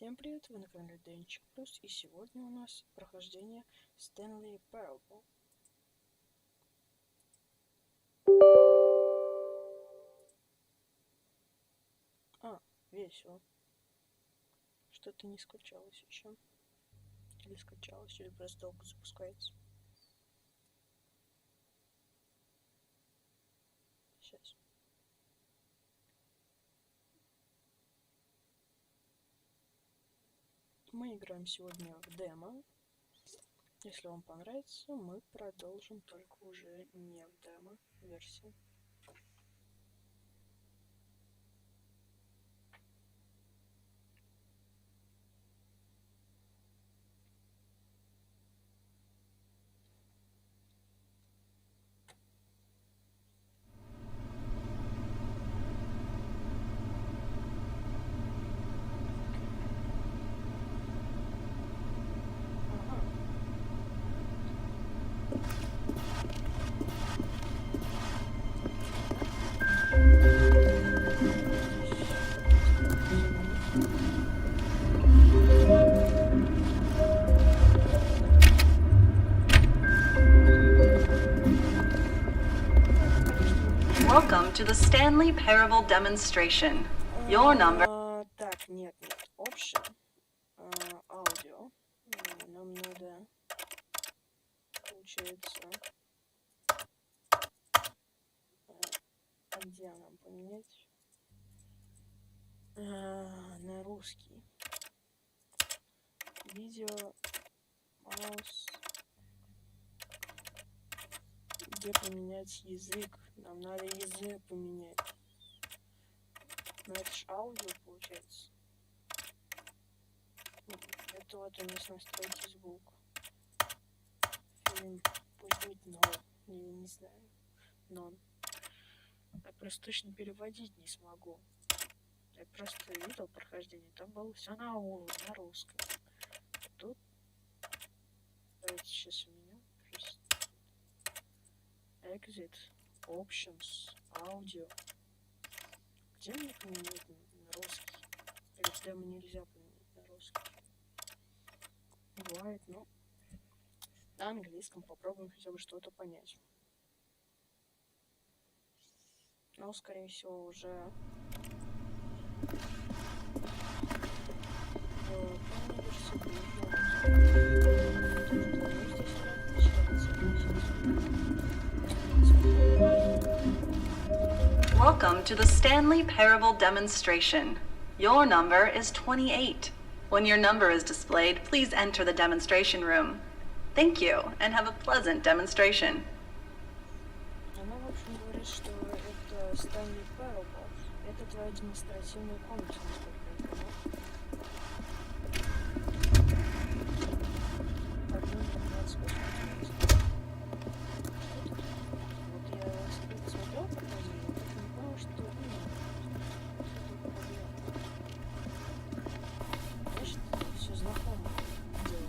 Всем привет, вы на канале Денчик Плюс, и сегодня у нас прохождение Stanley Parable. Весело. Что-то не скачалось еще. Или скачалось, или просто долго запускается. Сейчас. Мы играем сегодня в демо. Если вам понравится, мы продолжим, только уже не в демо версии. Welcome to the Stanley Parable demonstration. Your number. Так, нет, option. Аудио. Нам надо, получается, где нам поменять? На русский. Видео, маус. Где поменять язык? Нам надо язык поменять. Но это ж аудио получается. Это вот у нас настройки звук. Фильм пусть будет ноль. Я не знаю. Нон. Я просто точно переводить не смогу. Я просто видел прохождение. Там было все на русском. А тут давайте сейчас у меня Exit, Options, Audio. Где мне поменять на русский? Или в демо нельзя поменять на русский? Бывает, но на английском попробуем хотя бы что-то понять. Но, скорее всего, уже Welcome to the Stanley Parable demonstration. Your number is 28. When your number is displayed, please enter the demonstration room. Thank you, and have a pleasant demonstration. Она, в общем, говорит, что это Stanley Parable. Это твоя демонстративная комната, насколько я понял. Вот я смотрел прохождение, я так не понял, что значит, все знакомо дело.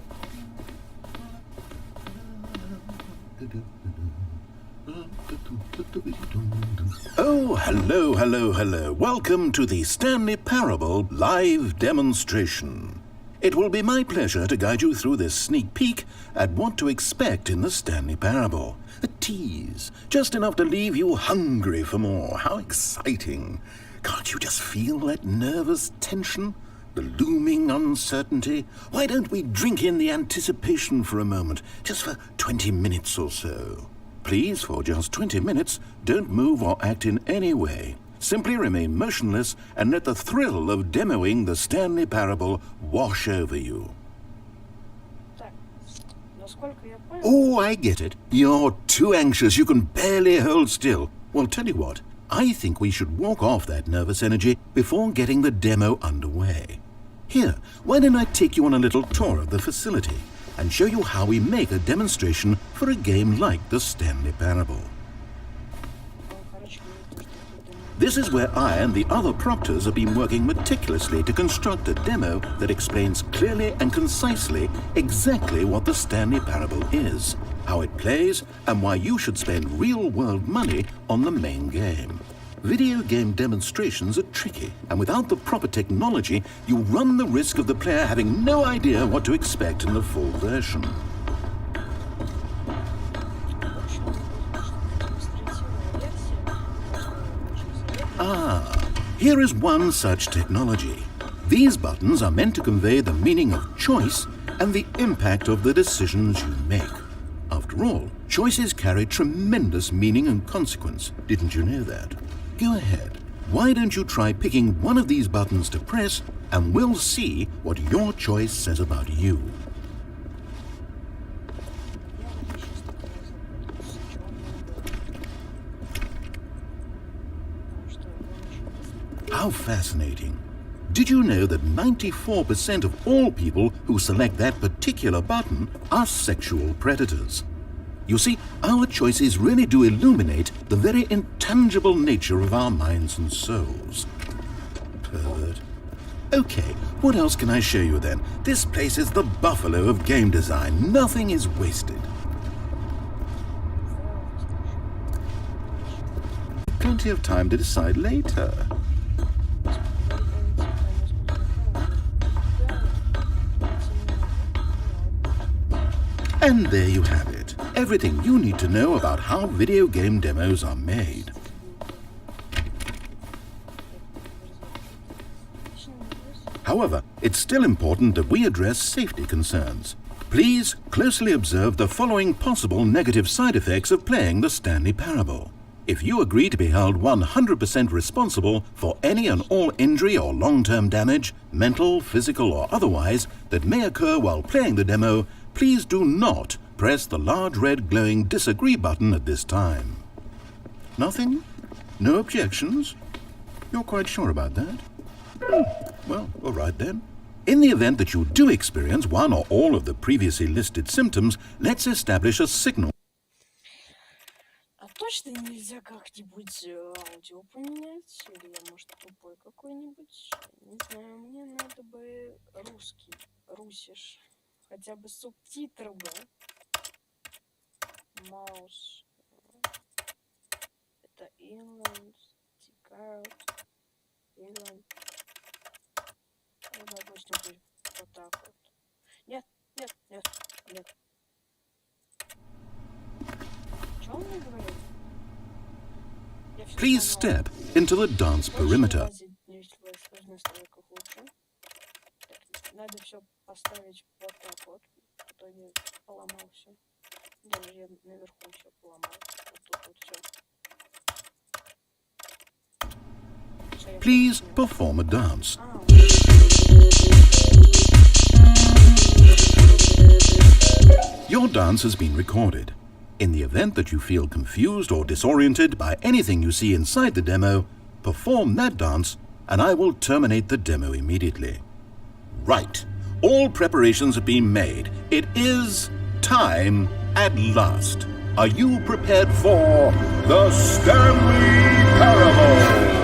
Oh, hello. Welcome to the Stanley Parable live demonstration. It will be my pleasure to guide you through this sneak peek at what to expect in the Stanley Parable. A tease, just enough to leave you hungry for more. How exciting. Can't you just feel that nervous tension? The looming uncertainty? Why don't we drink in the anticipation for a moment, just for 20 minutes or so? Please, for just 20 minutes, don't move or act in any way. Simply remain motionless and let the thrill of demoing the Stanley Parable wash over you. Oh, I get it. You're too anxious. You can barely hold still. Well, tell you what. I think we should walk off that nervous energy before getting the demo underway. Here, why don't I take you on a little tour of the facility and show you how we make a demonstration for a game like the Stanley Parable. This is where I and the other proctors have been working meticulously to construct a demo that explains clearly and concisely exactly what the Stanley Parable is, how it plays, and why you should spend real-world money on the main game. Video game demonstrations are tricky, and without the proper technology, you run the risk of the player having no idea what to expect in the full version. Here is one such technology. These buttons are meant to convey the meaning of choice and the impact of the decisions you make. After all, choices carry tremendous meaning and consequence. Didn't you know that? Go ahead. Why don't you try picking one of these buttons to press, and we'll see what your choice says about you. How fascinating. Did you know that 94% of all people who select that particular button are sexual predators? You see, our choices really do illuminate the very intangible nature of our minds and souls. Pervert. Okay, what else can I show you then? This place is the buffalo of game design. Nothing is wasted. Plenty of time to decide later. And there you have it. Everything you need to know about how video game demos are made. However, it's still important that we address safety concerns. Please closely observe the following possible negative side effects of playing the Stanley Parable. If you agree to be held 100% responsible for any and all injury or long-term damage, mental, physical or otherwise, that may occur while playing the demo, please do not press the large red glowing disagree button at this time. Nothing? No objections? You're quite sure about that? Well, all right then. In the event that you do experience one or all of the previously listed symptoms, let's establish a signal. А точно нельзя как-нибудь аудио поменять? Или я, может, тупой какой-нибудь? Не знаю, мне надо бы русский, русиш. Хотя бы субтитры бы. Маус. Это Inland. Тикают. Inland. Ну, допустим, вот так вот. Нет, нет, нет, нет. Что он мне говорит? Please step into the dance perimeter. Надо все поставить вот так вот. В итоге поломал все. Даже я наверху все поломал. Вот тут вот все. Please perform a dance. Your dance has been recorded. In the event that you feel confused or disoriented by anything you see inside the demo, perform that dance and I will terminate the demo immediately. Right. All preparations have been made. It is time at last. Are you prepared for the Stanley Parable?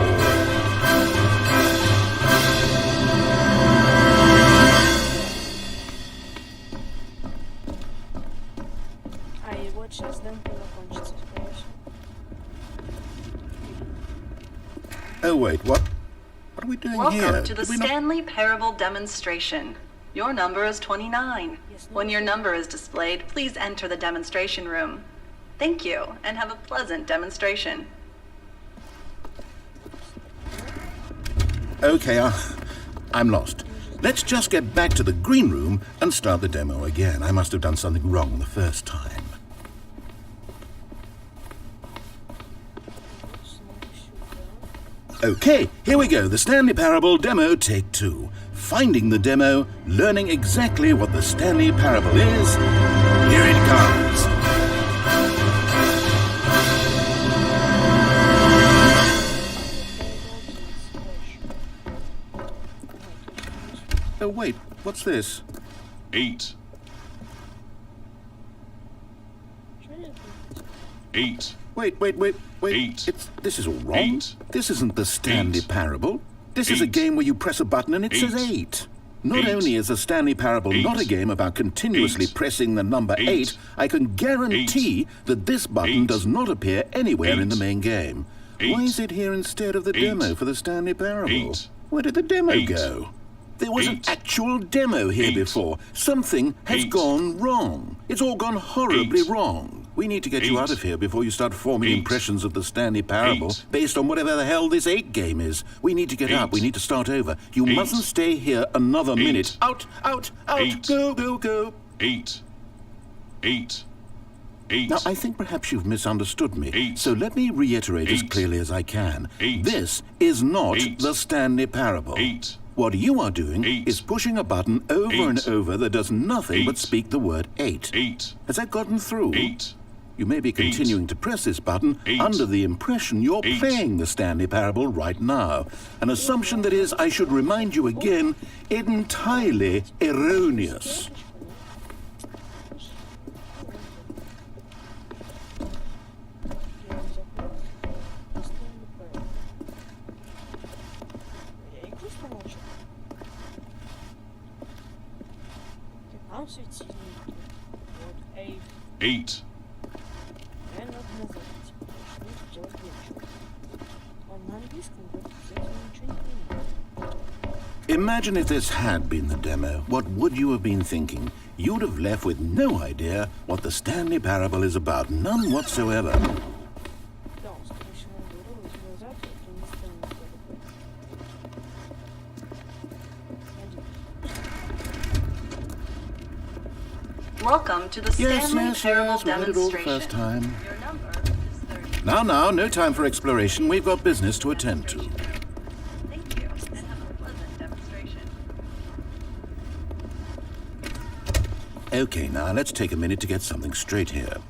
Oh wait, what are we doing here? Welcome to the Stanley Parable demonstration. Your number is 29. When your number is displayed, please enter the demonstration room. Thank you, and have a pleasant demonstration. Okay, I'm lost. Let's just get back to the green room and start the demo again. I must have done something wrong the first time. Okay, here we go. The Stanley Parable demo take 2. Finding the demo, learning exactly what the Stanley Parable is. Here it comes. Oh wait, what's this? 8. 8. Wait. 8. This is all wrong. 8. This isn't the Stanley 8. Parable. This is a 8. game where you press a button and it says 8. Not 8. only is the Stanley Parable 8. not a game about continuously 8. pressing the number 8. 8, I can guarantee that this button 8. does not appear anywhere in 8. the main game. Why is it here instead of the demo for the Stanley Parable? 8. Where did the demo 8. go? There was an 8. actual demo here 8. before. Something has 8. gone wrong. It's all gone horribly 8. wrong. We need to get you 8. out of here before you start forming 8. impressions of the Stanley Parable 8. based on whatever the hell this 8 game is. We need to get 8. up. We need to start over. You 8. mustn't stay here another 8. minute. Out, out, out. 8. Go, go, go. 8. 8. 8. Now, I think perhaps you've misunderstood me. 8. So let me reiterate as 8. clearly as I can. 8. This is not 8. the Stanley Parable. 8. What you are doing 8. is pushing a button over and 8. over that does nothing but 8. speak the word 8. 8. Has that gotten through? 8. You may be continuing to press this button 8. under the impression you're 8. playing the Stanley Parable right now. An assumption that is, I should remind you again, entirely erroneous. Там светильники. Вот, эй, 8. реально надо называть. Что делать нечего. Он на английском говорит, с этим ничего не понимает. Imagine if this had been the demo. What would you have been thinking? You'd have left with no idea what the Stanley Parable is about. None whatsoever. Да, он, скорее всего, вырвался назад, это не станет Welcome to the Yes, Stanley yes, Parable yes. We had it all the first demonstration. time. Your number is 30. Now, no time for exploration. We've got business to attend to. Thank you, and have a pleasant demonstration. Okay, now let's take a minute to get something straight here.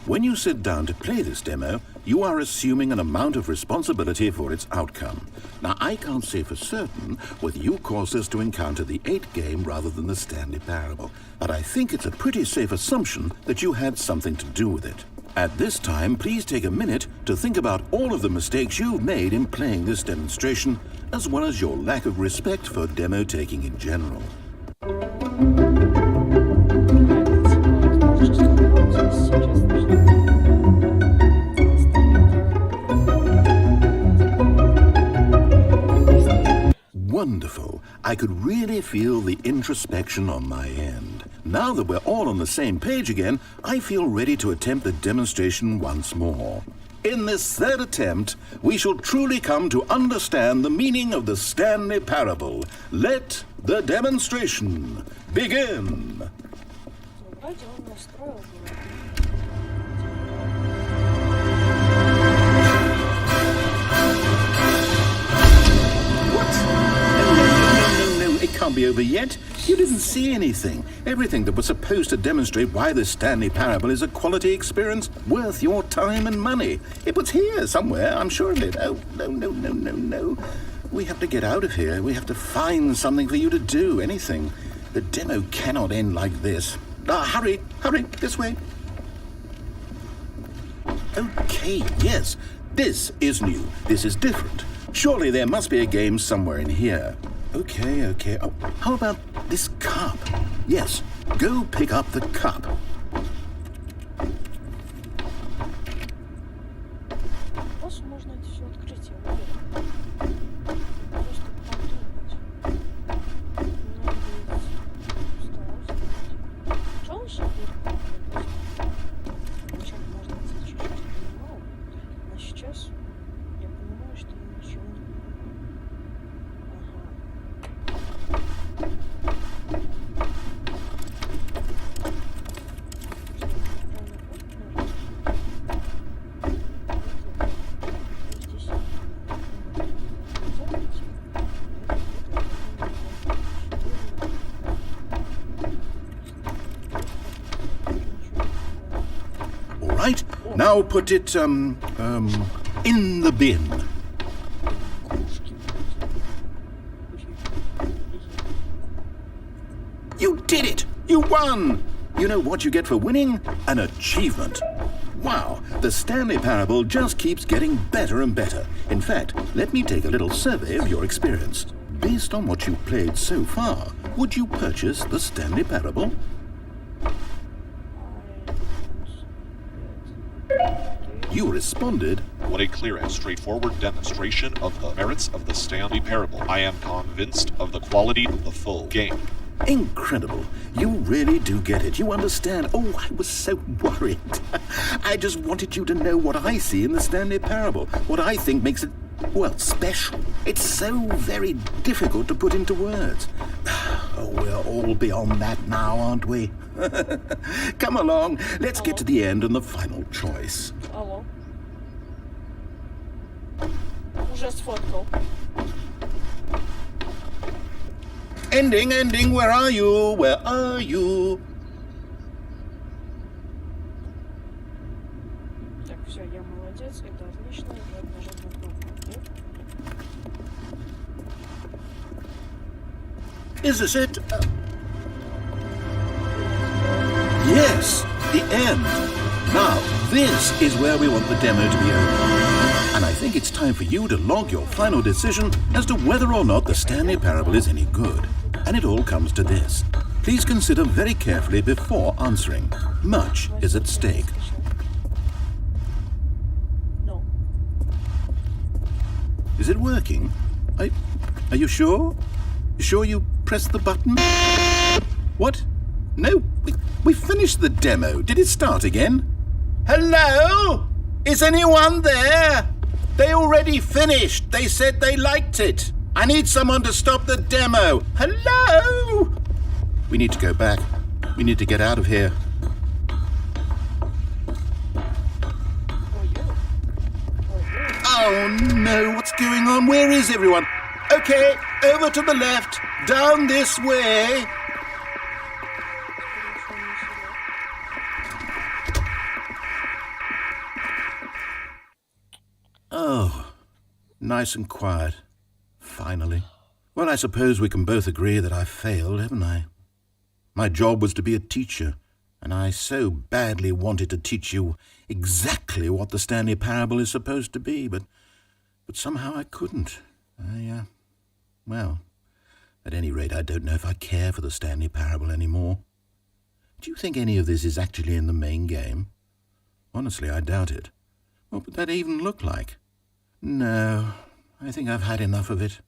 When you sit down to play this demo, you are assuming an amount of responsibility for its outcome. Now, I can't say for certain whether you caused us to encounter the 8 game rather than the Stanley Parable, but I think it's a pretty safe assumption that you had something to do with it. At this time, please take a minute to think about all of the mistakes you've made in playing this demonstration, as well as your lack of respect for demo taking in general. Wonderful. I could really feel the introspection on my end. Now that we're all on the same page again, I feel ready to attempt the demonstration once more. In this third attempt, we shall truly come to understand the meaning of the Stanley Parable. Let the demonstration begin. Вроде он настроил было. No, it can't be over yet. You didn't see anything. Everything that was supposed to demonstrate why the Stanley Parable is a quality experience worth your time and money. It was here somewhere, I'm sure of it. Oh, no. We have to get out of here. We have to find something for you to do, anything. The demo cannot end like this. Hurry, this way. Okay, yes. This is new. This is different. Surely there must be a game somewhere in here. Okay. Oh, how about this cup? Yes, go pick up the cup. Просто можно это все открыть, я уверен. Просто подумать. Что он сейчас будет? Вначале можно идти чуть-чуть понимал, а сейчас я понимаю, что я ничего не понимаю. All right, now put it, in the bin. You did it! You won! You know what you get for winning? An achievement. Wow, the Stanley Parable just keeps getting better and better. In fact, let me take a little survey of your experience. Based on what you've played so far, would you purchase the Stanley Parable? you responded, What a clear and straightforward demonstration of the merits of the Stanley Parable. I am convinced of the quality of the full game. incredible. You really do get it. You understand. Oh, I was so worried. I just wanted you to know what I see in the Stanley Parable. What I think makes it, well, special. It's so very difficult to put into words. Oh, we're all beyond that now, aren't we? Come along. Let's get to the end and the final choice. Алло. Уже сфоткал. Ending, where are you? Where are you? Так, все, я молодец, это отлично. Я нажал на кнопку. Is this it? Yes, the end. Now, this is where we want the demo to be over. And I think it's time for you to log your final decision as to whether or not the Stanley Parable is any good. And it all comes to this. Please consider very carefully before answering. Much is at stake. No. Is it working? Are you sure? You sure you pressed the button? What? No, we finished the demo. Did it start again? Hello? Is anyone there? They already finished. They said they liked it. I need someone to stop the demo. Hello? We need to go back. We need to get out of here. Oh no, what's going on? Where is everyone? Okay, over to the left, down this way. Oh, nice and quiet. Finally. Well, I suppose we can both agree that I failed, haven't I? My job was to be a teacher, and I so badly wanted to teach you exactly what the Stanley Parable is supposed to be, but somehow I couldn't. Well, at any rate, I don't know if I care for the Stanley Parable anymore. Do you think any of this is actually in the main game? Honestly, I doubt it. What would that even look like? No, I think I've had enough of it.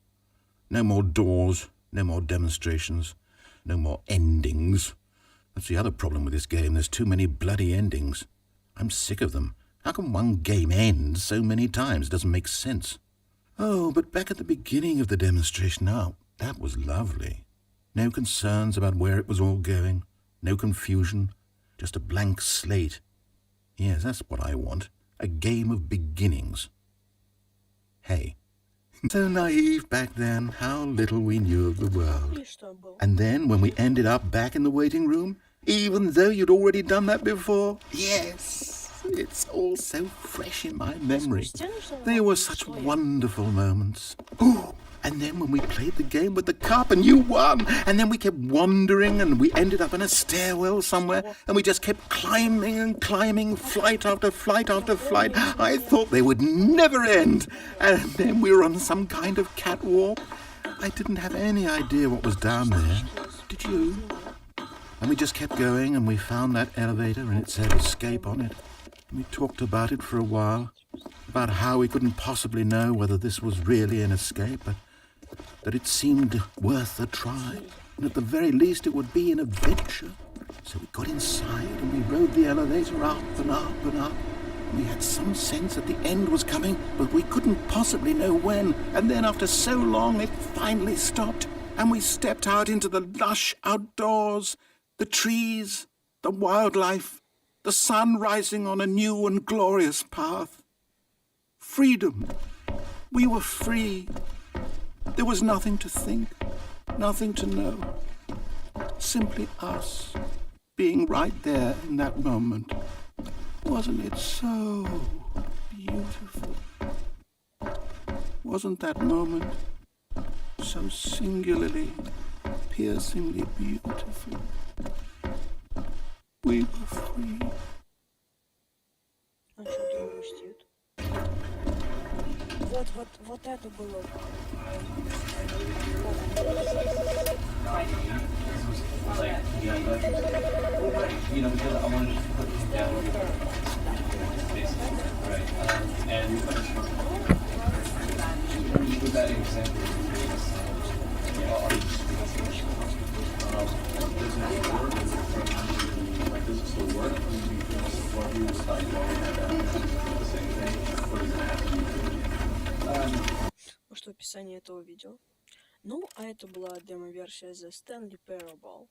No more doors, no more demonstrations, no more endings. That's the other problem with this game. There's too many bloody endings. I'm sick of them. How can one game end so many times? It doesn't make sense. Oh, but back at the beginning of the demonstration, now, that was lovely. No concerns about where it was all going. No confusion. Just a blank slate. Yes, that's what I want. A game of beginnings. Hey, so naive back then, how little we knew of the world. And then when we ended up back in the waiting room, even though you'd already done that before, yes, it's all so fresh in my memory. They were such wonderful moments. Ooh, and then when we played the game with the cup and you won, and then we kept wandering and we ended up in a stairwell somewhere and we just kept climbing and climbing, flight after flight after flight. I thought they would never end. And then we were on some kind of catwalk. I didn't have any idea what was down there. Did you? And we just kept going and we found that elevator and it said escape on it. And we talked about it for a while, about how we couldn't possibly know whether this was really an escape, but that it seemed worth a try, and at the very least it would be an adventure. So we got inside and we rode the elevator up and up and up. We had some sense that the end was coming, but we couldn't possibly know when. And then after so long, it finally stopped, and we stepped out into the lush outdoors, the trees, the wildlife, the sun rising on a new and glorious path. Freedom. We were free. There was nothing to think, nothing to know. Simply us, being right there in that moment. Wasn't it so beautiful? Wasn't that moment so singularly, piercingly beautiful? We were free. Он что-то грустит. Вот это было. Right. And with that example, does it work? Like, does it still work? What you decide the same thing? What does it have to be? Ну что, описание этого видео. Ну, а это была демо-версия The Stanley Parable.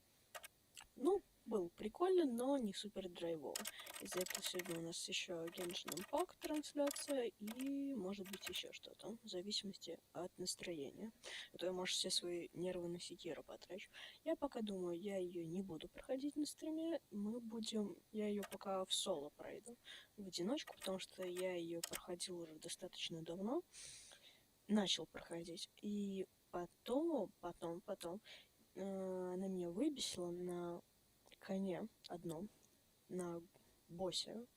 Ну, был прикольно, но не супер драйвово. Из-за этого сегодня у нас еще Genshin Impact трансляция и, может быть, еще что-то, в зависимости от настроения. А то я, может, все свои нервы на Секиро потрачу. Я пока думаю, я ее не буду проходить на стриме. Я ее пока в соло пройду, в одиночку, потому что я ее проходил уже достаточно давно. Начал проходить. И потом она меня выбесила на коне одном, на боссе,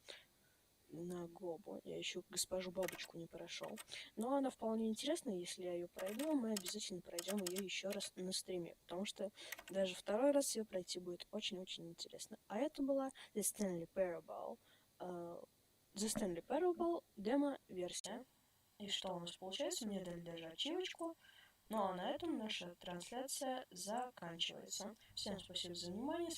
на Гобу. Я еще госпожу бабочку не прошел. Но она вполне интересная, если я ее пройду, мы обязательно пройдем ее еще раз на стриме, потому что даже второй раз ее пройти будет очень-очень интересно. А это была The Stanley Parable демо-версия. И что у нас получается? Мне дали даже ачивочку. Ну а на этом наша трансляция заканчивается. Всем спасибо за внимание.